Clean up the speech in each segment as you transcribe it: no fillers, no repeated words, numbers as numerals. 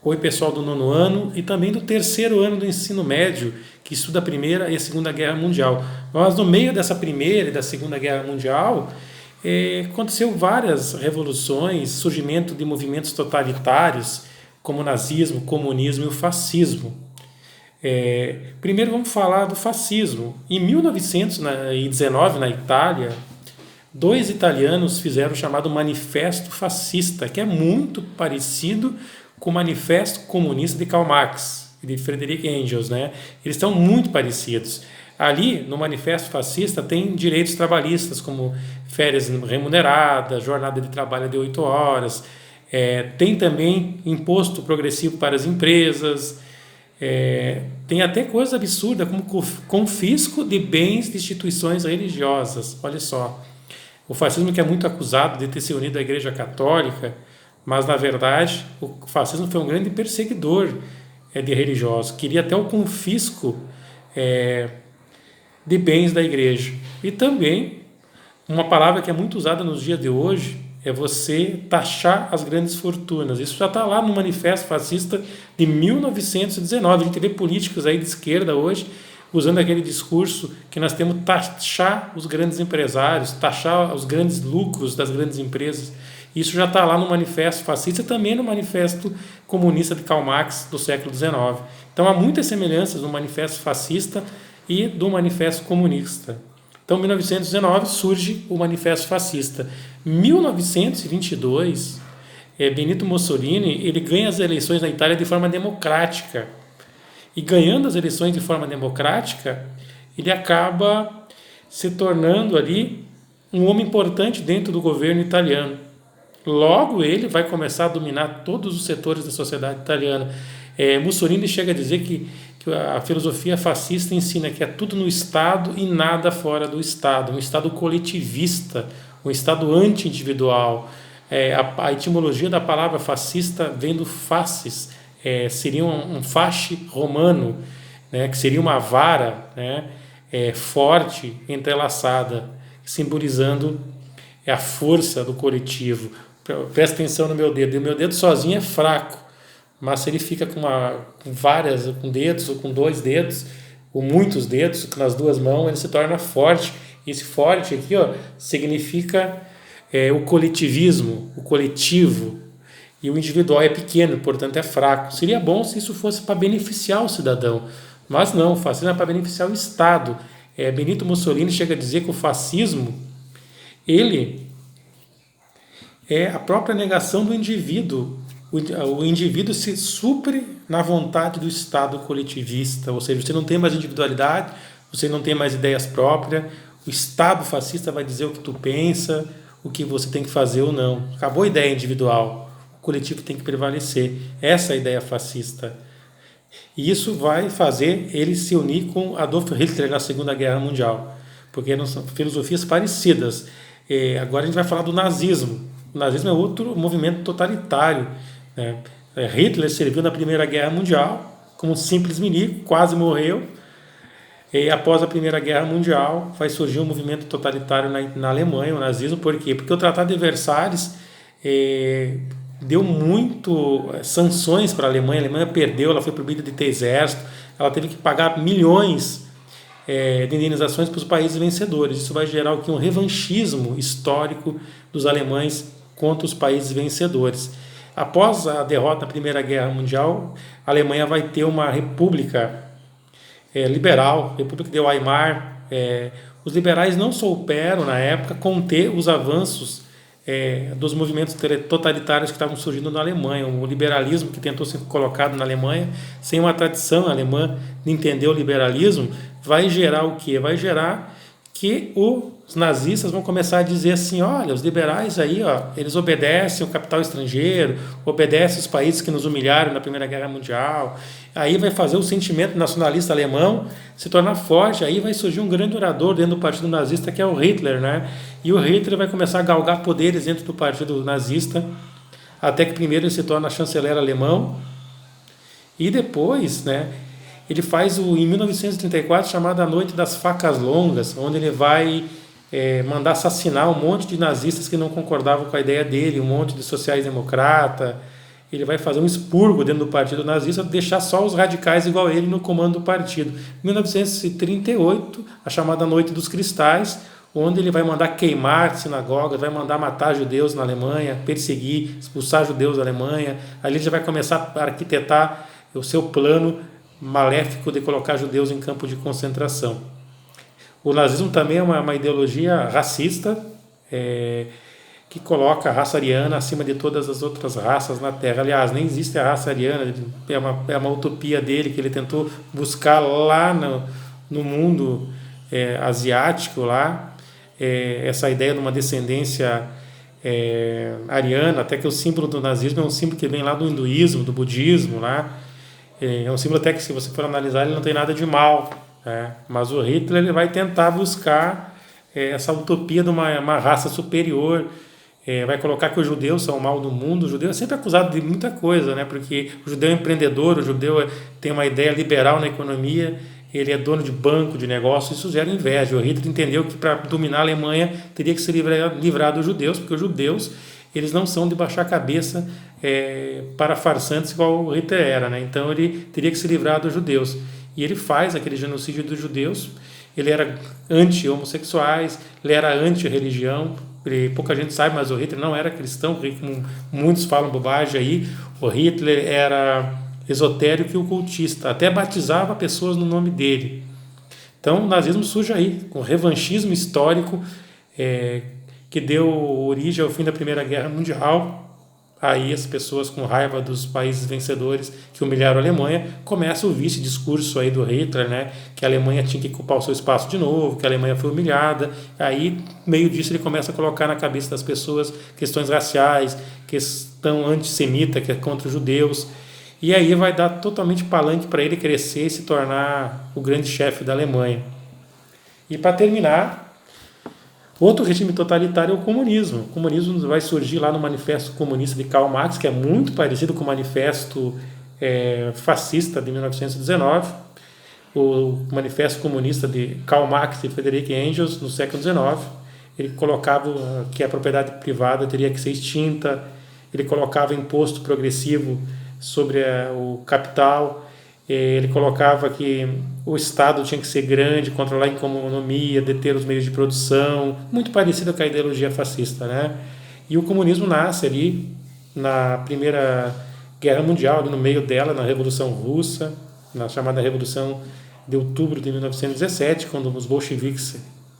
Oi, pessoal do nono ano e também do terceiro ano do ensino médio, que estuda a Primeira e a Segunda Guerra Mundial. Mas no meio dessa Primeira e da Segunda Guerra Mundial, aconteceu várias revoluções, surgimento de movimentos totalitários, como o nazismo, o comunismo e o fascismo. Primeiro vamos falar do fascismo. Em 1919, na Itália, dois italianos fizeram o chamado Manifesto Fascista, que é muito parecido com o Manifesto Comunista de Karl Marx e de Friedrich Engels, né? Eles estão muito parecidos. Ali, no Manifesto Fascista, tem direitos trabalhistas, como férias remuneradas, jornada de trabalho de 8 horas, tem também imposto progressivo para as empresas, tem até coisa absurda, como confisco de bens de instituições religiosas. Olha só, o fascismo, que é muito acusado de ter se unido à Igreja Católica, mas, na verdade, o fascismo foi um grande perseguidor de religiosos. Queria até o confisco de bens da igreja. E também, uma palavra que é muito usada nos dias de hoje, é você taxar as grandes fortunas. Isso já está lá no Manifesto Fascista de 1919. A gente vê políticos aí de esquerda hoje usando aquele discurso que nós temos que taxar os grandes empresários, taxar os grandes lucros das grandes empresas. Isso já está lá no Manifesto Fascista e também no Manifesto Comunista de Karl Marx do século XIX. Então há muitas semelhanças no Manifesto Fascista e do Manifesto Comunista. Então, em 1919 surge o Manifesto Fascista. Em 1922, Benito Mussolini ele ganha as eleições na Itália de forma democrática. E ganhando as eleições de forma democrática, ele acaba se tornando ali um homem importante dentro do governo italiano. Logo, ele vai começar a dominar todos os setores da sociedade italiana. Mussolini chega a dizer que a filosofia fascista ensina que é tudo no Estado e nada fora do Estado. Um Estado coletivista, um Estado anti-individual. A etimologia da palavra fascista vem do fascis, seria um fasce romano, né, que seria uma vara, né, forte, entrelaçada, simbolizando a força do coletivo. Presta atenção no meu dedo. O meu dedo sozinho é fraco, mas se ele fica com com dedos, ou com 2 dedos, ou muitos dedos, nas 2 mãos, ele se torna forte. Esse forte aqui, significa o coletivismo, o coletivo, e o individual é pequeno, portanto é fraco. Seria bom se isso fosse para beneficiar o cidadão, mas não, o fascismo é para beneficiar o Estado. Benito Mussolini chega a dizer que o fascismo, ele é a própria negação do indivíduo. O indivíduo se supre na vontade do Estado coletivista, ou seja, você não tem mais individualidade, você não tem mais ideias próprias, o Estado fascista vai dizer o que tu pensa, o que você tem que fazer ou não. Acabou a ideia individual, o coletivo tem que prevalecer. Essa é a ideia fascista. E isso vai fazer ele se unir com Adolf Hitler na Segunda Guerra Mundial, porque são filosofias parecidas. Agora a gente vai falar do nazismo. O nazismo é outro movimento totalitário, né? Hitler serviu na Primeira Guerra Mundial como um simples milico, quase morreu. E após a Primeira Guerra Mundial vai surgir um movimento totalitário na Alemanha, o nazismo. Por quê? Porque o Tratado de Versalhes deu muito sanções para a Alemanha perdeu, ela foi proibida de ter exército, ela teve que pagar milhões de indenizações para os países vencedores. Isso vai gerar um revanchismo histórico dos alemães contra os países vencedores. Após a derrota na Primeira Guerra Mundial, a Alemanha vai ter uma república liberal, República de Weimar. Os liberais não souberam, na época, conter os avanços dos movimentos totalitários que estavam surgindo na Alemanha. O liberalismo que tentou ser colocado na Alemanha, sem uma tradição alemã de entender o liberalismo, vai gerar o quê? Vai gerar que os nazistas vão começar a dizer assim, olha, os liberais aí, eles obedecem o capital estrangeiro, obedecem os países que nos humilharam na Primeira Guerra Mundial. Aí vai fazer o sentimento nacionalista alemão se tornar forte, aí vai surgir um grande orador dentro do partido nazista, que é o Hitler, né? E o Hitler vai começar a galgar poderes dentro do partido nazista, até que primeiro ele se torna chanceler alemão, e depois, né, ele faz em 1934, chamada A Noite das Facas Longas, onde ele vai mandar assassinar um monte de nazistas que não concordavam com a ideia dele, um monte de sociais-democrata, ele vai fazer um expurgo dentro do partido nazista, deixar só os radicais igual a ele no comando do partido. Em 1938, a chamada Noite dos Cristais, onde ele vai mandar queimar sinagogas, vai mandar matar judeus na Alemanha, perseguir, expulsar judeus da Alemanha. Ali ele já vai começar a arquitetar o seu plano maléfico de colocar judeus em campo de concentração. O nazismo também é uma ideologia racista, que coloca a raça ariana acima de todas as outras raças na Terra. Aliás, nem existe a raça ariana, é uma utopia dele que ele tentou buscar lá no mundo asiático, lá, essa ideia de uma descendência ariana, até que o símbolo do nazismo é um símbolo que vem lá do hinduísmo, do budismo, lá. É um símbolo até que, se você for analisar, ele não tem nada de mal, mas o Hitler ele vai tentar buscar essa utopia de uma raça superior, vai colocar que os judeus são o mal do mundo. O judeu é sempre acusado de muita coisa, né? Porque o judeu é empreendedor, o judeu tem uma ideia liberal na economia, ele é dono de banco, de negócio, isso gera inveja. O Hitler entendeu que para dominar a Alemanha teria que se livrar dos judeus, porque os judeus eles não são de baixar a cabeça para farsantes igual o Hitler era, né? Então ele teria que se livrar dos judeus. E ele faz aquele genocídio dos judeus. Ele era anti-homossexuais, ele era anti-religião. Pouca gente sabe, mas o Hitler não era cristão, como muitos falam bobagem aí. O Hitler era esotérico e ocultista, até batizava pessoas no nome dele. Então o nazismo surge aí, com revanchismo histórico, que deu origem ao fim da Primeira Guerra Mundial. Aí as pessoas, com raiva dos países vencedores que humilharam a Alemanha, começa o vice-discurso aí do Hitler, né? Que a Alemanha tinha que ocupar o seu espaço de novo, que a Alemanha foi humilhada. Aí, meio disso, ele começa a colocar na cabeça das pessoas questões raciais, questão antissemita, que é contra os judeus. E aí vai dar totalmente palanque para ele crescer e se tornar o grande chefe da Alemanha. E para terminar, outro regime totalitário é o comunismo. O comunismo vai surgir lá no Manifesto Comunista de Karl Marx, que é muito parecido com o Manifesto Fascista de 1919. O Manifesto Comunista de Karl Marx e Friedrich Engels, no século XIX, ele colocava que a propriedade privada teria que ser extinta, ele colocava imposto progressivo sobre o capital, ele colocava que o Estado tinha que ser grande, controlar a economia, deter os meios de produção, muito parecido com a ideologia fascista, né? E o comunismo nasce ali na Primeira Guerra Mundial, ali no meio dela, na Revolução Russa, na chamada Revolução de Outubro de 1917, quando os bolcheviques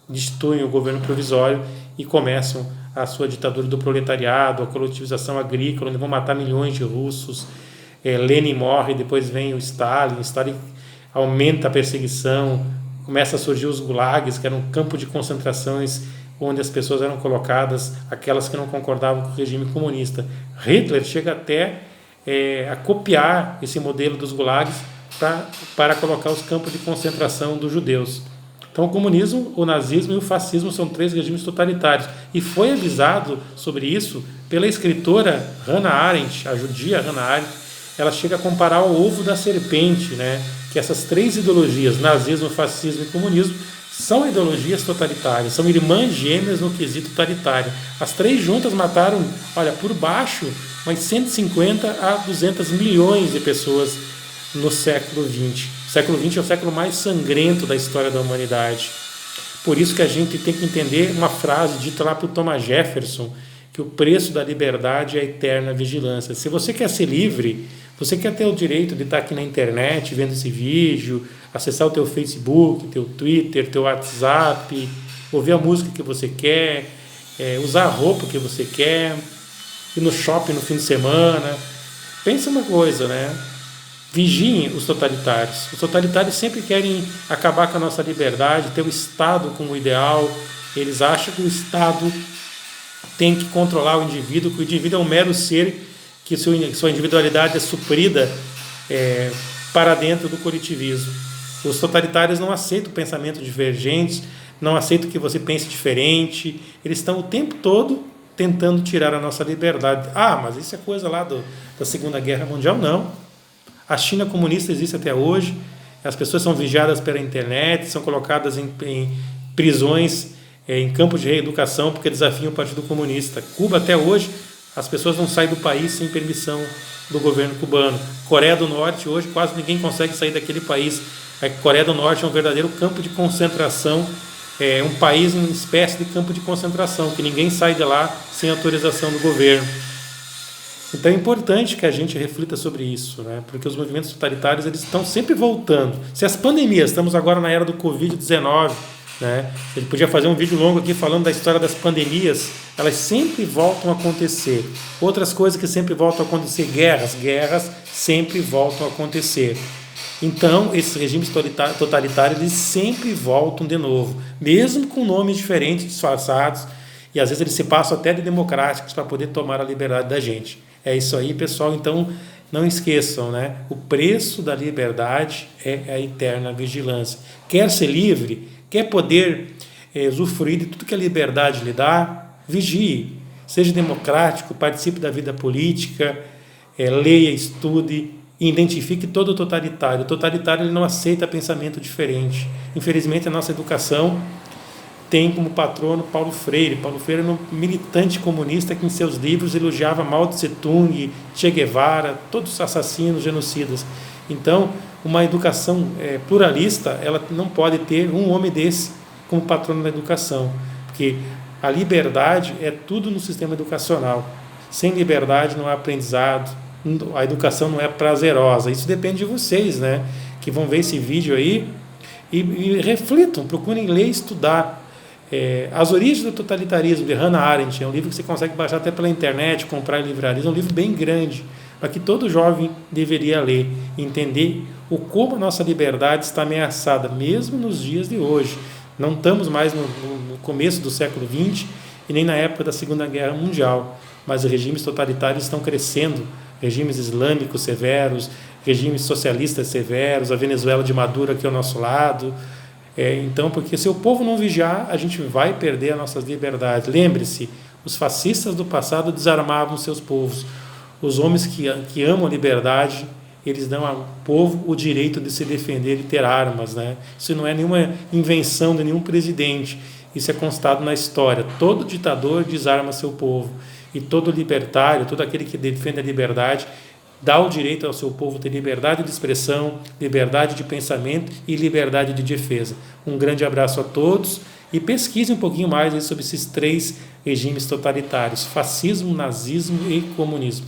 destituem o governo provisório e começam a sua ditadura do proletariado, a coletivização agrícola, onde vão matar milhões de russos. Lenin morre, depois vem o Stalin aumenta a perseguição, começa a surgir os gulags, que eram um campo de concentrações onde as pessoas eram colocadas, aquelas que não concordavam com o regime comunista. Hitler chega até a copiar esse modelo dos gulags para colocar os campos de concentração dos judeus. Então o comunismo, o nazismo e o fascismo são 3 regimes totalitários. E foi avisado sobre isso pela escritora Hannah Arendt, a judia Hannah Arendt. Ela chega a comparar o ovo da serpente, né? Que essas 3 ideologias, nazismo, fascismo e comunismo, são ideologias totalitárias, são irmãs gêmeas no quesito totalitário. As 3 juntas mataram, por baixo, umas 150 a 200 milhões de pessoas no século XX. O século XX é o século mais sangrento da história da humanidade. Por isso que a gente tem que entender uma frase dita lá por Thomas Jefferson, que o preço da liberdade é a eterna vigilância. Se você quer ser livre, você quer ter o direito de estar aqui na internet vendo esse vídeo, acessar o teu Facebook, teu Twitter, teu WhatsApp, ouvir a música que você quer, usar a roupa que você quer, ir no shopping no fim de semana. Pensa uma coisa, né? Vigiem os totalitários. Os totalitários sempre querem acabar com a nossa liberdade, ter o Estado como ideal. Eles acham que o Estado tem que controlar o indivíduo, que o indivíduo é um mero ser, que sua individualidade é suprida para dentro do coletivismo. Os totalitários não aceitam pensamentos divergentes, não aceitam que você pense diferente, eles estão o tempo todo tentando tirar a nossa liberdade. Mas isso é coisa lá da Segunda Guerra Mundial? Não. A China comunista existe até hoje, as pessoas são vigiadas pela internet, são colocadas em prisões, em campos de reeducação, porque desafiam o Partido Comunista. Cuba, até hoje, as pessoas não saem do país sem permissão do governo cubano. Coreia do Norte, hoje quase ninguém consegue sair daquele país. A Coreia do Norte é um verdadeiro campo de concentração, é um país em espécie de campo de concentração, que ninguém sai de lá sem autorização do governo. Então é importante que a gente reflita sobre isso, né? Porque os movimentos totalitários eles estão sempre voltando. Se as pandemias, estamos agora na era do Covid-19, né? Ele podia fazer um vídeo longo aqui falando da história das pandemias, elas sempre voltam a acontecer. Outras coisas que sempre voltam a acontecer, guerras sempre voltam a acontecer. Então, esses regimes totalitários eles sempre voltam de novo, mesmo com nomes diferentes, disfarçados, e às vezes eles se passam até de democráticos para poder tomar a liberdade da gente. É isso aí, pessoal. Então, não esqueçam, né? O preço da liberdade é a eterna vigilância. Quer ser livre? Quer poder usufruir de tudo que a liberdade lhe dá? Vigie. Seja democrático, participe da vida política, leia, estude e identifique todo o totalitário. O totalitário ele não aceita pensamento diferente. Infelizmente, a nossa educação tem como patrono Paulo Freire. Paulo Freire era um militante comunista que em seus livros elogiava Mao Tse Tung, Che Guevara, todos os assassinos, genocidas. Então, uma educação pluralista, ela não pode ter um homem desse como patrono da educação, porque a liberdade é tudo no sistema educacional. Sem liberdade não há aprendizado, a educação não é prazerosa. Isso depende de vocês, né? Que vão ver esse vídeo aí e reflitam, procurem ler e estudar. As Origens do Totalitarismo, de Hannah Arendt, é um livro que você consegue baixar até pela internet, comprar em livrarias, é um livro bem grande, mas que todo jovem deveria ler, entender como a nossa liberdade está ameaçada, mesmo nos dias de hoje. Não estamos mais no começo do século XX e nem na época da Segunda Guerra Mundial, mas os regimes totalitários estão crescendo, regimes islâmicos severos, regimes socialistas severos, a Venezuela de Maduro aqui ao nosso lado. Então, porque se o povo não vigiar, a gente vai perder as nossas liberdades. Lembre-se, os fascistas do passado desarmavam seus povos. Os homens que amam a liberdade, eles dão ao povo o direito de se defender e ter armas, né? Isso não é nenhuma invenção de nenhum presidente. Isso é constado na história. Todo ditador desarma seu povo. E todo libertário, todo aquele que defende a liberdade, dá o direito ao seu povo ter liberdade de expressão, liberdade de pensamento e liberdade de defesa. Um grande abraço a todos e pesquise um pouquinho mais sobre esses 3 regimes totalitários: fascismo, nazismo e comunismo.